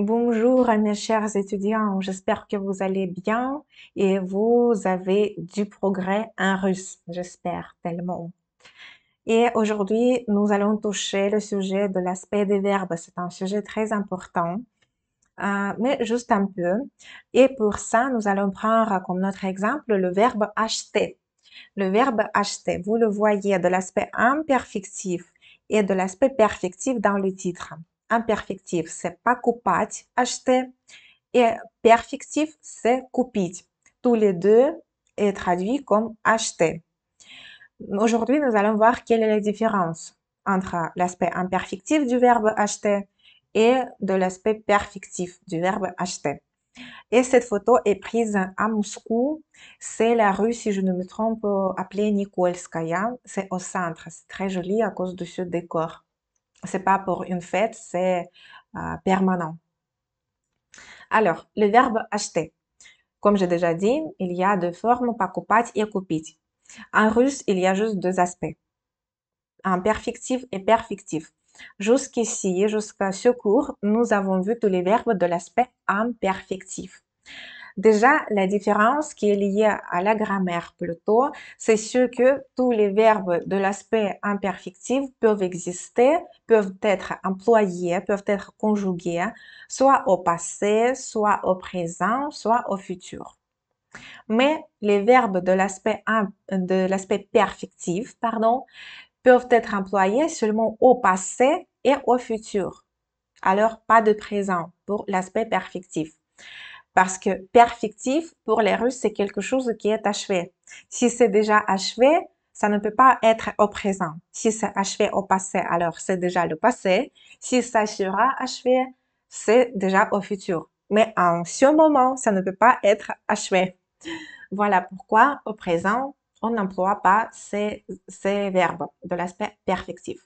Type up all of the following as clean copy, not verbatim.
Bonjour mes chers étudiants, j'espère que vous allez bien et vous avez du progrès en russe, j'espère tellement. Et aujourd'hui, nous allons toucher le sujet de l'aspect des verbes. C'est un sujet très important, mais juste un peu. Et pour ça, nous allons prendre comme notre exemple le verbe acheter. Le verbe acheter, vous le voyez de l'aspect imperfectif et de l'aspect perfectif dans le titre. Imperfectif, c'est покупать, acheter, et perfectif, c'est купить. Tous les deux est traduit comme acheter. Aujourd'hui, nous allons voir quelle est la différence entre l'aspect imperfectif du verbe acheter et de l'aspect perfectif du verbe acheter. Et cette photo est prise à Moscou. C'est la rue, si je ne me trompe, appelée Nikolskaya. C'est au centre. C'est très joli à cause de ce décor. C'est pas pour une fête, c'est permanent. Alors, le verbe acheter. Comme j'ai déjà dit, il y a deux formes, покупать et купить. En russe, il y a juste deux aspects, imperfectif et perfectif. Jusqu'ici, jusqu'à ce cours, nous avons vu tous les verbes de l'aspect imperfectif. Déjà, la différence qui est liée à la grammaire plutôt, c'est ce que tous les verbes de l'aspect imperfectif peuvent exister, peuvent être employés, peuvent être conjugués, soit au passé, soit au présent, soit au futur. Mais les verbes de l'aspect perfectif, peuvent être employés seulement au passé et au futur. Alors, pas de présent pour l'aspect perfectif. Parce que perfectif, pour les Russes, c'est quelque chose qui est achevé. Si c'est déjà achevé, ça ne peut pas être au présent. Si c'est achevé au passé, alors c'est déjà le passé. Si ça sera achevé, c'est déjà au futur. Mais en ce moment, ça ne peut pas être achevé. Voilà pourquoi, au présent, on n'emploie pas ces verbes de l'aspect perfectif.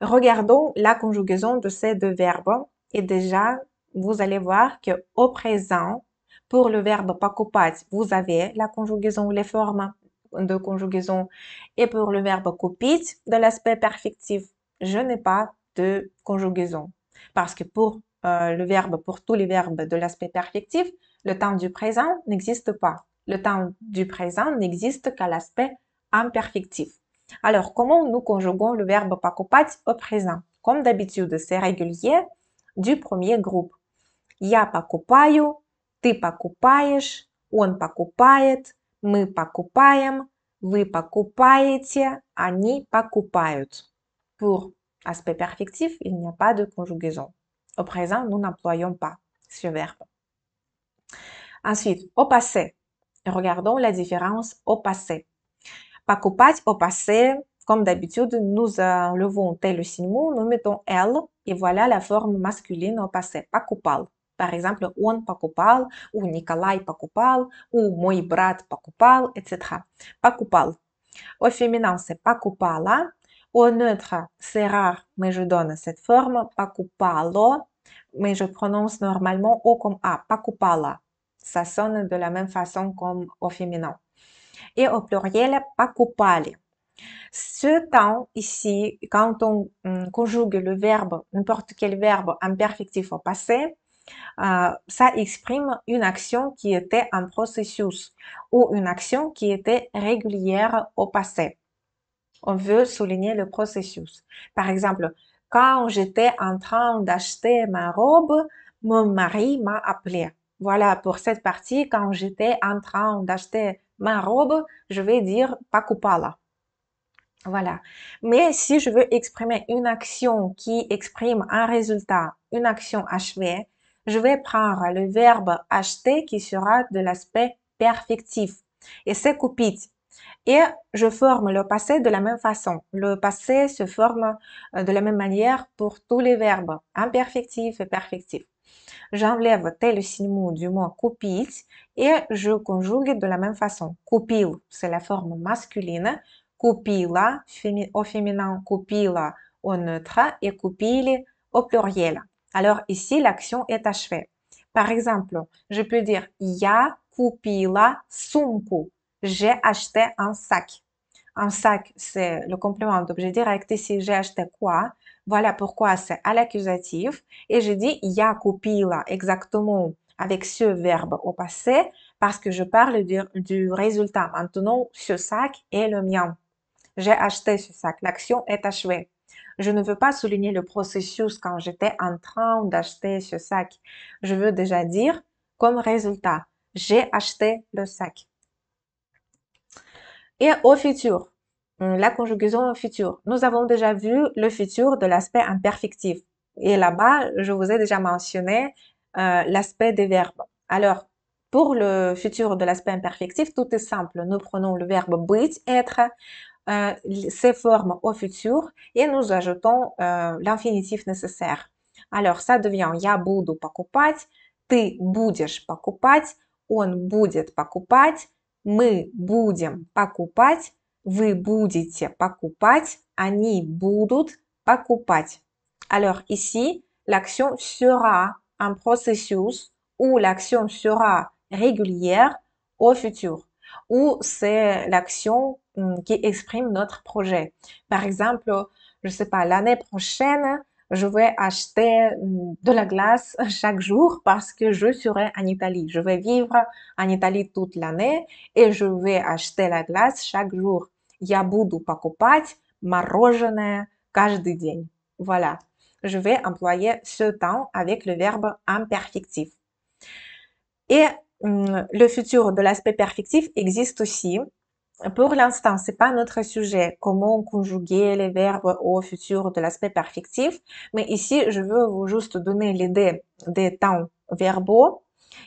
Regardons la conjugaison de ces deux verbes et déjà, vous allez voir que au présent, pour le verbe покупать, vous avez la conjugaison, les formes de conjugaison et pour le verbe купить de l'aspect perfectif, je n'ai pas de conjugaison parce que pour tous les verbes de l'aspect perfectif, le temps du présent n'existe pas. Le temps du présent n'existe qu'à l'aspect imperfectif. Alors, comment nous conjuguons le verbe покупать au présent? Comme d'habitude, c'est régulier du premier groupe. Я покупаю, ты покупаешь, он покупает, мы покупаем, вы покупаете, они покупают. Pour aspect perfectif, il n'y a pas de conjugaison. Au présent, nous n'employons pas ce verbe. Ensuite, au passé. Regardons la différence au passé. Покупать au passé, comme d'habitude, nous enlevons tel signe mot, nous mettons elle et voilà la forme masculine au passé. Покупал. Par exemple, он покупал, ou Николай покупал, ou мой брат покупал, etc. Покупал. Au féminin, c'est покупала. Au neutre, c'est rare, mais je donne cette forme. Покупало, mais je prononce normalement O comme A. Покупала. Ça sonne de la même façon comme au féminin. Et au pluriel, покупали. Ce temps ici, quand on conjugue le verbe, n'importe quel verbe imperfectif au passé, ça exprime une action qui était un processus ou une action qui était régulière au passé. On veut souligner le processus. Par exemple, quand j'étais en train d'acheter ma robe, mon mari m'a appelé. Voilà, pour cette partie, quand j'étais en train d'acheter ma robe, je vais dire покупала. Voilà. Mais si je veux exprimer une action qui exprime un résultat, une action achevée, je vais prendre le verbe acheter qui sera de l'aspect perfectif. Et c'est купить. Et je forme le passé de la même façon. Le passé se forme de la même manière pour tous les verbes imperfectifs et perfectifs. J'enlève tel signe mot du mot купить et je conjugue de la même façon. Купил, c'est la forme masculine. Купила au féminin, купила au neutre et купили au pluriel. Alors ici, l'action est achevée. Par exemple, je peux dire я купила сумку. J'ai acheté un sac. Un sac, c'est le complément d'objet direct. Ici, j'ai acheté quoi? Voilà pourquoi c'est à l'accusatif. Et je dis я купила exactement avec ce verbe au passé parce que je parle du résultat. Maintenant, ce sac est le mien. J'ai acheté ce sac. L'action est achevée. Je ne veux pas souligner le processus quand j'étais en train d'acheter ce sac. Je veux déjà dire comme résultat, j'ai acheté le sac. Et au futur, la conjugaison au futur. Nous avons déjà vu le futur de l'aspect imperfectif. Et là-bas, je vous ai déjà mentionné l'aspect des verbes. Alors, pour le futur de l'aspect imperfectif, tout est simple. Nous prenons le verbe быть, être, ses formes au futur et nous ajoutons l'infinitif nécessaire. Alors, ça devient я буду покупать, ты будешь покупать, он будет покупать, мы будем покупать, вы будете покупать, они будут покупать. Alors ici, l'action sera un processus où l'action sera régulière au futur, ou c'est l'action qui exprime notre projet. Par exemple, je sais pas, l'année prochaine, je vais acheter de la glace chaque jour parce que je serai en Italie. Je vais vivre en Italie toute l'année et je vais acheter la glace chaque jour. Я буду покупать мороженое каждый день. Voilà. Je vais employer ce temps avec le verbe imperfectif. Et le futur de l'aspect perfectif existe aussi. Pour l'instant, c'est pas notre sujet, comment conjuguer les verbes au futur de l'aspect perfectif, mais ici, je veux vous juste donner l'idée des temps verbaux.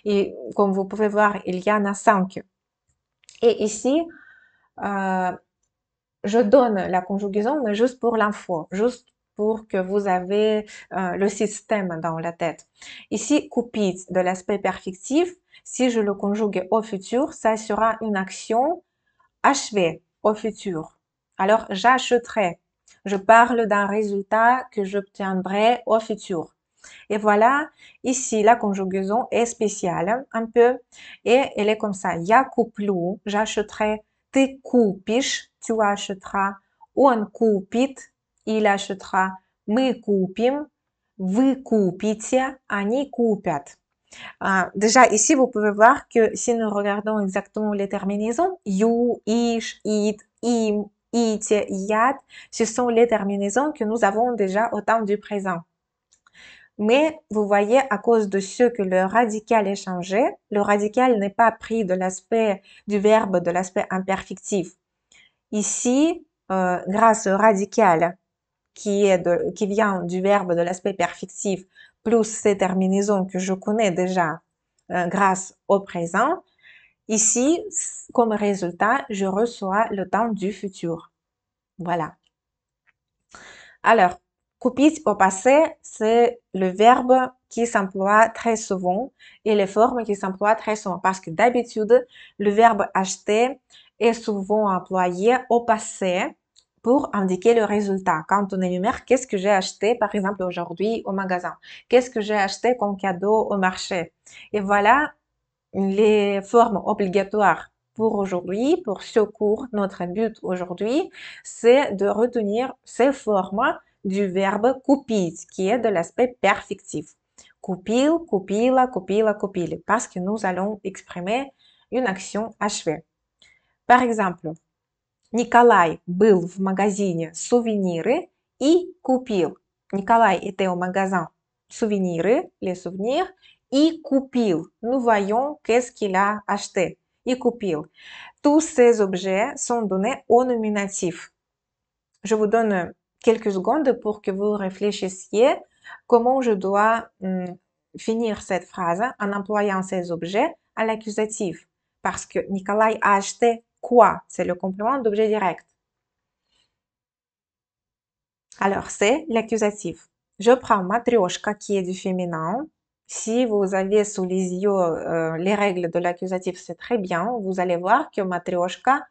Et comme vous pouvez voir, il y en a 5. Et ici, je donne la conjugaison, mais juste pour l'info, juste pour que vous avez le système dans la tête. Ici, купить de l'aspect perfectif, si je le conjugue au futur, ça sera une action achevée au futur. Alors, j'achèterai. Je parle d'un résultat que j'obtiendrai au futur. Et voilà, ici, la conjugaison est spéciale un peu et elle est comme ça. Я куплю, j'achèterai. Ты купишь, tu achèteras. Он купит, il achètera. Мы купим, вы купите, они купят. Déjà, ici, vous pouvez voir que si nous regardons exactement les terminaisons, you, ish, it, im, ite, iat, ce sont les terminaisons que nous avons déjà au temps du présent. Mais vous voyez, à cause de ce que le radical est changé, le radical n'est pas pris de l'aspect du verbe, de l'aspect imperfectif. Ici, grâce au radical qui vient du verbe de l'aspect perfectif, plus ces terminaisons que je connais déjà grâce au présent, ici, comme résultat, je reçois le temps du futur. Voilà. Alors, купить au passé, c'est le verbe qui s'emploie très souvent et les formes qui s'emploient très souvent parce que d'habitude, le verbe acheter est souvent employé au passé pour indiquer le résultat. Quand on énumère qu'est-ce que j'ai acheté, par exemple, aujourd'hui au magasin, qu'est-ce que j'ai acheté comme cadeau au marché. Et voilà les formes obligatoires pour aujourd'hui, pour ce cours. Notre but aujourd'hui, c'est de retenir ces formes du verbe купить, qui est de l'aspect perfectif. Купил, купила, купила, купили, parce que nous allons exprimer une action achevée. Par exemple, Николай был в магазине сувениры и купил. Николай était au magasin souvenirs, les souvenirs, и купил. Nous voyons qu'est-ce qu'il a acheté. И купил. Tous ces objets sont donnés au nominatif. Je vous donne quelques secondes pour que vous réfléchissiez comment je dois finir cette phrase en employant ces objets à l'accusatif. Parce que Nikolai a acheté quoi? C'est le complément d'objet direct. Alors, c'est l'accusatif. Je prends matrioshka qui est du féminin. Si vous avez sous les yeux les règles de l'accusatif, c'est très bien. Vous allez voir que matrioshka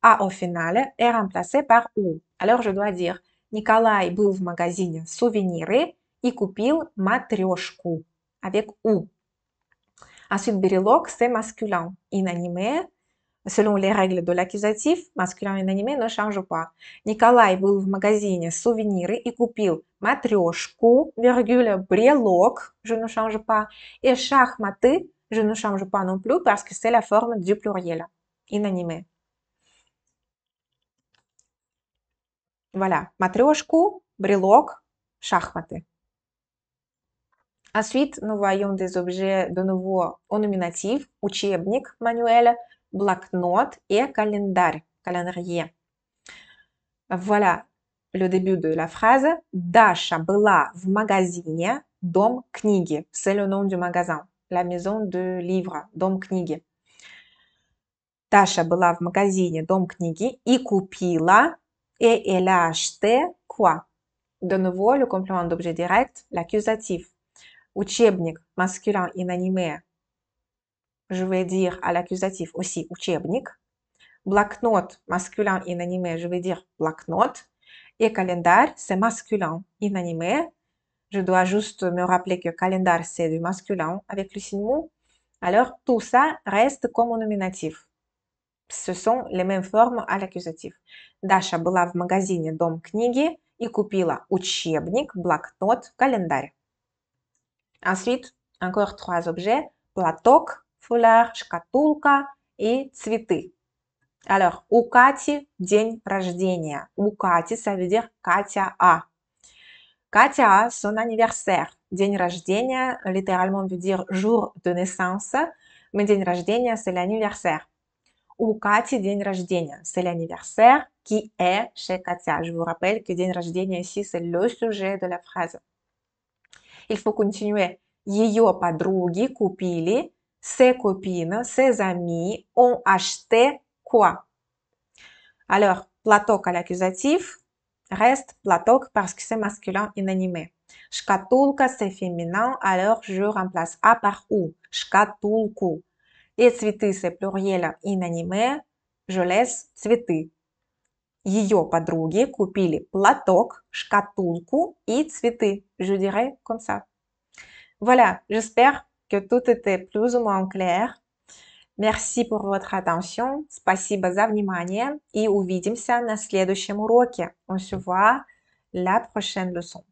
a au final est remplacé par ou. Alors, je dois dire Николай был в магазине сувениры и купил матрешку avec ou. Ensuite, берелок, c'est masculin. Inanimé, selon les règles de l'accusatif, masculin inanimé ne change pas. Николай был в магазине сувениры и купил матрешку, virgule, брелок, je ne change pas. Et шахматы, je ne change pas non plus parce que c'est la forme du pluriel, inanimé. Voilà, матрешку, брелок, шахматы. Ensuite, nous voyons des objets de nouveau au nominatif, учебник, manuel, блокнот et calendrier. Voilà le début de la phrase. Даша была в магазине Дом книги. C'est le nom du magasin, la maison de livres, Дом книги. Даша была в магазине Дом книги и купила, et elle a acheté quoi? De nouveau, le complément d'objet direct, l'accusatif. Учебник, masculin inanimé. Je vais dire à l'accusatif aussi учебник. Блокнот, masculin inanimé, je vais dire блокнот. Et calendar, c'est masculin inanimé. Je dois juste me rappeler que calendar, c'est du masculin avec le signe mot. Alors, tout ça reste comme au nominatif. Ce sont les mêmes formes à l'accusatif. Даша была в магазине Дом книги и купила учебник, блокнот, календарь. Ensuite, encore 3 objets. Платок, фуляр, шкатулка et цветы. Alors, у Кати день рождения. У Кати, ça veut dire Катя A. Катя a son anniversaire. День рождения, littéralement, veut dire jour de naissance. Mais день рождения, c'est l'anniversaire. У Кати день рождения, c'est l'anniversaire qui est chez Katia. Je vous rappelle que день рождения ici, c'est le sujet de la phrase. Il faut continuer. Ее подруги купили, ses copines, ses amis ont acheté quoi? Alors, платок à l'accusatif reste платок parce que c'est masculin inanimé. Шкатулка, c'est féminin, alors je remplace A par U. Шкатулку. Et цветы, c'est pluriel inanimé, je laisse цветы. Ее подруги купили платок, шкатулку и цветы. Je dirais comme ça. Voilà, j'espère que tout était plus ou moins clair. Merci pour votre attention. Спасибо за внимание. И увидимся на следующем уроке. On se voit la prochaine leçon.